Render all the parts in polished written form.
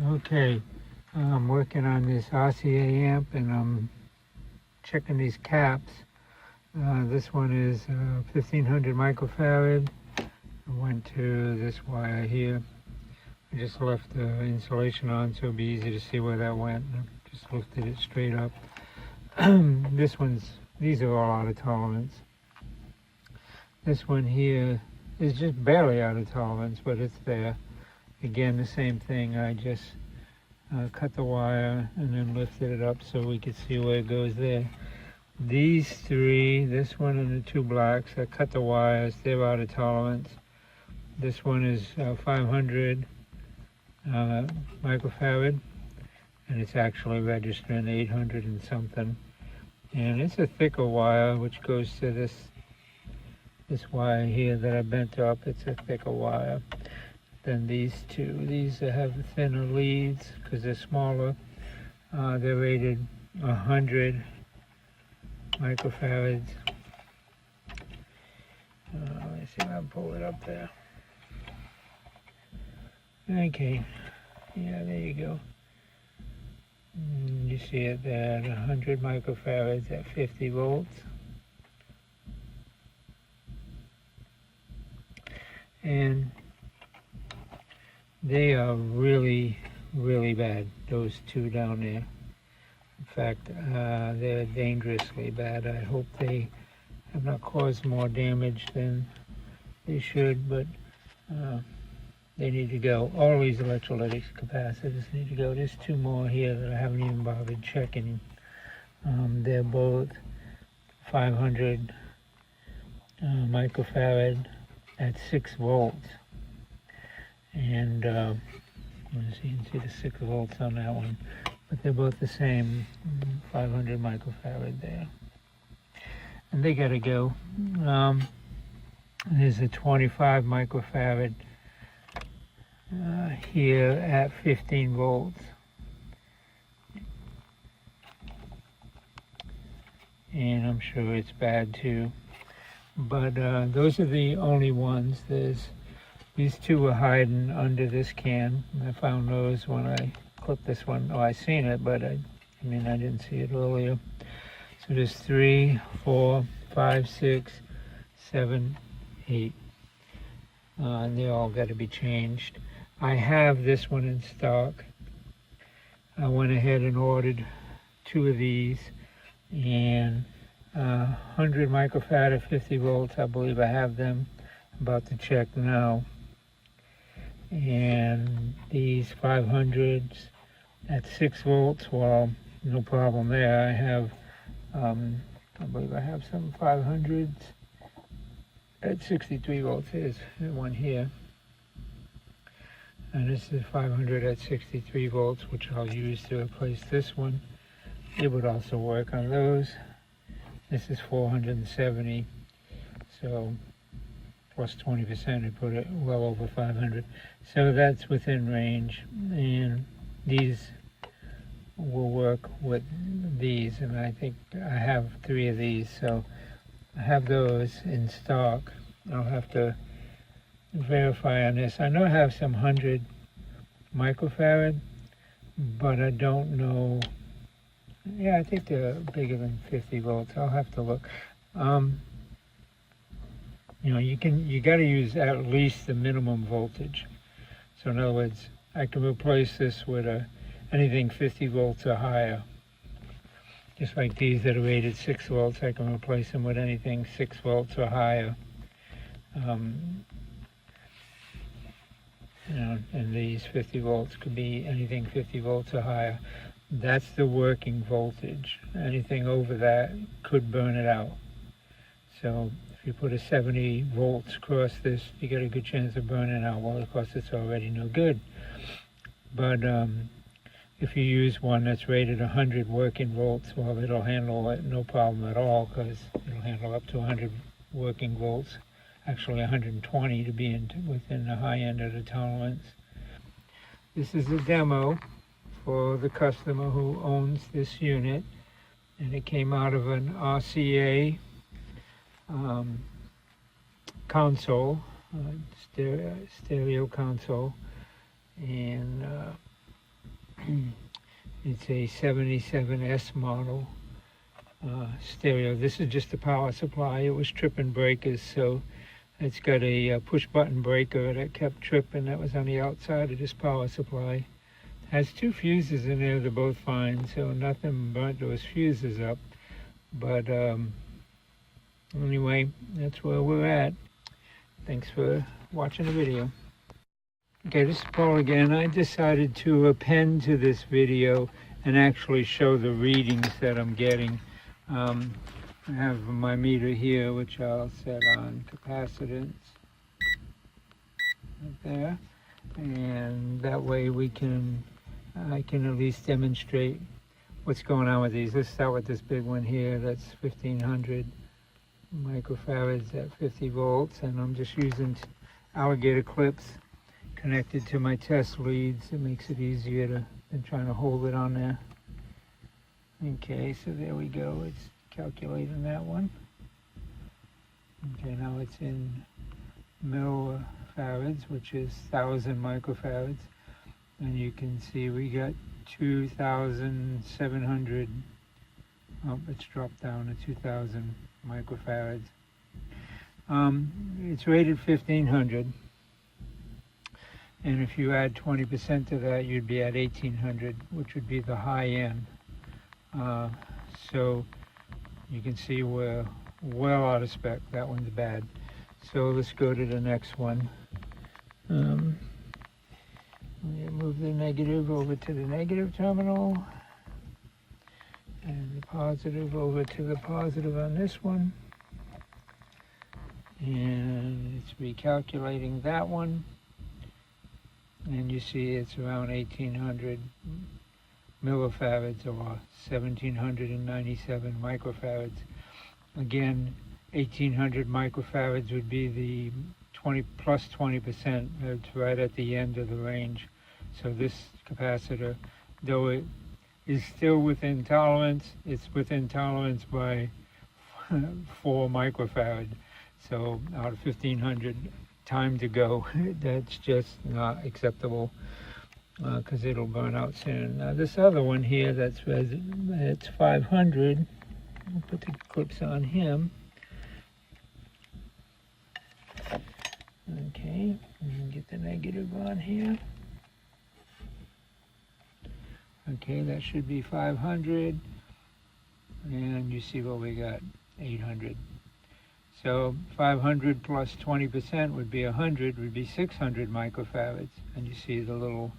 Okay, I'm working on this RCA amp and I'm checking these caps. This one is 1500 microfarad. I went to this wire here. I just left the insulation on so it'll be easy to see where that went. I just lifted it straight up. These are all out of tolerance. This one here is just barely out of tolerance, but it's there. Again, the same thing. I just cut the wire and then lifted it up so we could see where it goes there. These three, this one and the two blacks, I cut the wires. They're out of tolerance. This one is 500 microfarad, and it's actually registering 800 and something. And it's a thicker wire, which goes to this wire here that I bent up. It's a thicker wire than these two. These have thinner leads because they're smaller. They're rated 100 microfarads. Let me see if I can pull it up there. Okay, yeah, there you go. You see it there, 100 microfarads at 50 volts. And they are really, really bad, those two down there. In fact, they're dangerously bad. I hope they have not caused more damage than they should, but they need to go. All these electrolytic capacitors need to go. There's two more here that I haven't even bothered checking. They're both 500 microfarad at 6 volts. And let's see, you can see the 6 volts on that one. But they're both the same, 500 microfarad there. And they gotta go. There's a 25 microfarad here at 15 volts. And I'm sure it's bad too. But those are the only ones. These two were hiding under this can. I found those when I clipped this one. Oh, I seen it, but I didn't see it earlier. So there's 3, 4, 5, 6, 7, 8. And they all got to be changed. I have this one in stock. I went ahead and ordered 2 of these, and 100 microfarad at 50 volts. I believe I have them. I'm about to check now. And these 500s at 6 volts, well, no problem there. I have, I believe I have some 500s at 63 volts. Here's one here. And this is 500 at 63 volts, which I'll use to replace this one. It would also work on those. This is 470, so plus 20%, would put it well over 500. So that's within range, and these will work with these, and I think I have 3 of these, so I have those in stock. I'll have to verify on this. I know I have some 100 microfarad, but I don't know. Yeah, I think they're bigger than 50 volts. I'll have to look. You got to use at least the minimum voltage. So in other words, I can replace this with anything 50 volts or higher. Just like these that are rated 6 volts, I can replace them with anything 6 volts or higher. And these 50 volts could be anything 50 volts or higher. That's the working voltage. Anything over that could burn it out. So if you put a 70 volts across this, you get a good chance of burning out. Well, of course, it's already no good. But if you use one that's rated 100 working volts, well, it'll handle it no problem at all, because it'll handle up to 100 working volts. Actually 120 to be within the high end of the tolerance. This is a demo for the customer who owns this unit, and it came out of an RCA console, stereo console, and It's a 77S model stereo. This is just the power supply. It was tripping breakers, so it's got a push button breaker that kept tripping. That was on the outside of this power supply. Has two fuses in there. They're both fine, so nothing burnt those fuses up. But anyway, that's where we're at. Thanks for watching the video. Okay, this is Paul again. I decided to append to this video and actually show the readings that I'm getting. I have my meter here, which I'll set on capacitance right there, and that way I can at least demonstrate what's going on with these. Let's start with this big one here. That's 1500 microfarads at 50 volts, and I'm just using alligator clips connected to my test leads. It makes it easier than trying to hold it on there. Okay, so there we go. It's calculating that one. Okay, now it's in millifarads, which is 1000 microfarads, and you can see we got 2,700. Oh, it's dropped down to 2,000 microfarads. It's rated 1500, and if you add 20% to that, you'd be at 1800, which would be the high end. So you can see we're well out of spec. That one's bad. So let's go to the next one. Move the negative over to the negative terminal, and the positive over to the positive on this one. And it's recalculating that one. And you see it's around 1800 millifarads, or 1797 microfarads. Again, 1800 microfarads would be the 20 plus 20%. It's right at the end of the range. So this capacitor, though it is still within tolerance, it's within tolerance by 4 microfarad. So out of 1500, time to go. That's just not acceptable, because it'll burn out soon. Now this other one here, it's 500. We'll put the clips on him. Okay, and get the negative on here. Okay, that should be 500, and you see what we got, 800. So 500 plus 20% would be 100, would be 600 microfarads. And you see the little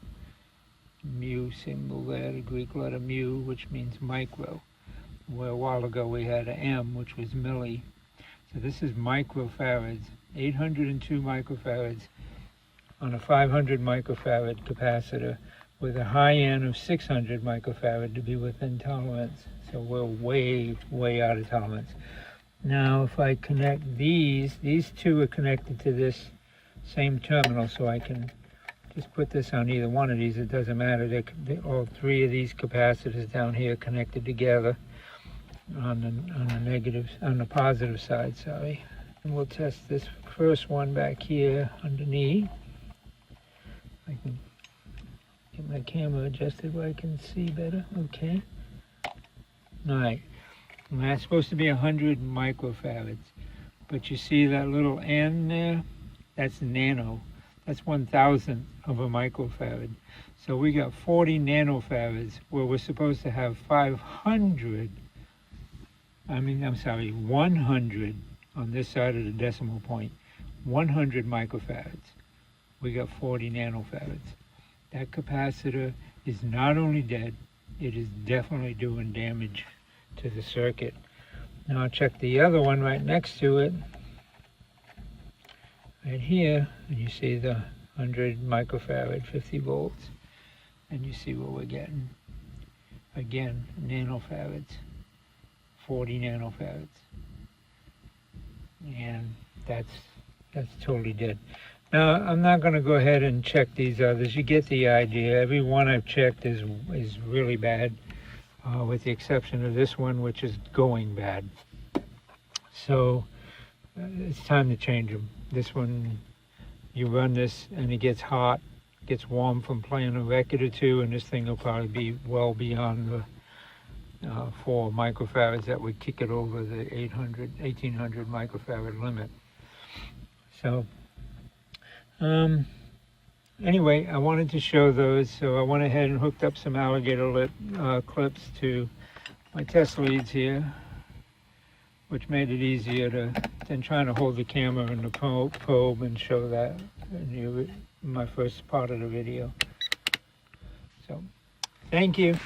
mu symbol there, the Greek letter mu, which means micro. Where a while ago we had an M, which was milli. So this is microfarads, 802 microfarads on a 500 microfarad capacitor, with a high end of 600 microfarad to be within tolerance. So we're way, way out of tolerance. Now if I connect these two are connected to this same terminal, so I can just put this on either one of these. It doesn't matter. All three of these capacitors down here connected together on the positive side, sorry. And we'll test this first one back here underneath. I can get my camera adjusted where I can see better. Okay. All right. And that's supposed to be 100 microfarads, but you see that little N there? That's nano. That's 1,000th of a microfarad. So we got 40 nanofarads where we're supposed to have 100 on this side of the decimal point. 100 microfarads. We got 40 nanofarads. That capacitor is not only dead, it is definitely doing damage to the circuit. Now I'll check the other one right next to it, right here, and you see the 100 microfarad, 50 volts, and you see what we're getting. Again, nanofarads, 40 nanofarads, and that's totally dead. Now I'm not going to go ahead and check these others. You get the idea. Every one I've checked is really bad. With the exception of this one, which is going bad. So it's time to change them. This one, you run this and it gets hot gets warm from playing a record or two, and this thing will probably be well beyond the 4 microfarads that would kick it over the 1800 microfarad limit. So anyway, I wanted to show those, so I went ahead and hooked up some alligator lip clips to my test leads here, which made it easier than trying to hold the camera and the probe and show that in my first part of the video. So, thank you.